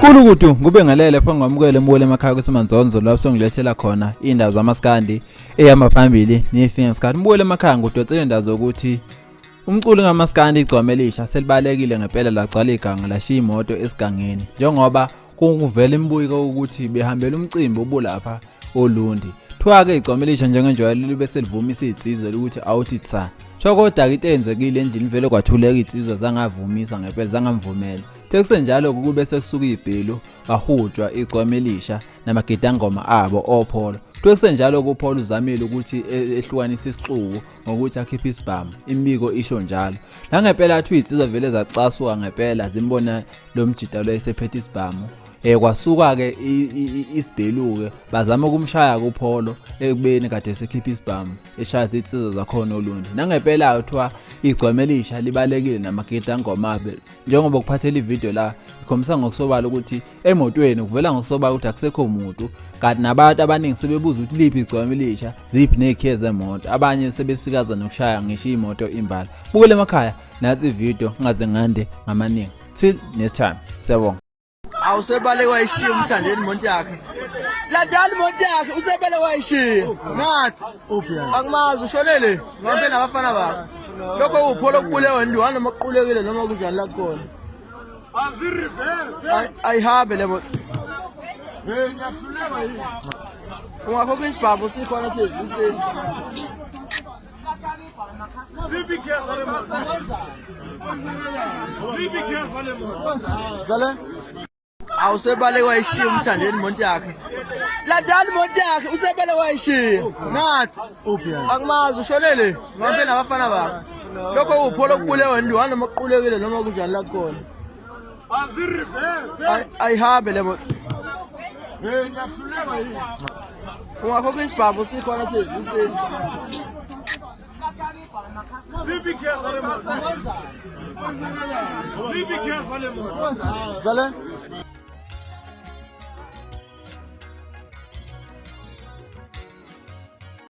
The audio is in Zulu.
Kulukudu kube ngalele pho ngamukele emule emakhaya kusemanzonzo lapho songilethela khona indawo zamaskandi ehamba phambili nefinga skandi mbule emakhaya ngudotsele indawo zokuthi umculo ngamaskandi igcwame elisha selibalekile ngempela lagcwala iganga lashiya imoto esigangeni njengoba kunguvela imbuyiko ukuthi behambela umcimbi obulapha oLundi thiwa ke igcwame elisha njengenjwayelo libe selivumisa izizwe ukuthi awuthi tsa kodwa ke intenzekile endlini vele kwathuleka izizwe zangavumisa ngempela zangamvumela tekusenjalo kube sekusuka ibhelu bahujwa igcwame elisha namagidangoma abo opholo tekusenjalo kuPaul uzamile ukuthi ehlukanisa isixuku ngokuthi akhiphe isibhamu imibiko isho njalo la ngempela athi izizwe vele zacasuka ngempela zimbona lo mjida lo esephethe isibhamu kwasuka ke isibheluke bazama ukumshaya kuPaul ekubeni kade sekhipha isibhamu eshaya izizwe zakhona oLundi nangempela uthiwa igcwame elisha libalekile namagidangoma abo njengoba kuphathela ivideo la ikhombisa ngokusobala ukuthi emotweni kuvela ngokusobala ukuthi akusekho umuntu kanti nabantu abaningi sebebuza ukuthi liphi igcwame elisha ziphi nezikhiye zemoto abanye sebesikaza nokushaya ngisho imoto imbala bukele emakhaya nathi ivideo ngaze ngande ngamaningi till next time siyabonga awusebale wayishiya umthandeni imoto yakhe landala imoto yakhe usebale wayishiya nathi akumazi ushonele ngambe nabafana bakhe lokho uPaul okubulewe ndiwana maqulekile noma kunjani la khona aziriverse ayihambe le moto ungakhokha isibhamu sikhona sezintsezi zale awusebale wayishiya umthandeni imoto yakhe landala imoto yakhe usebale wayishiya nathi akumazi ushonele ngambe nabafana bakhe lokho uPaul okubulewe ndiwana maqulekile noma kunjani la khona aziriverse ayihambe le moto ungakhokha isibhamu sikhona sezintsezi zale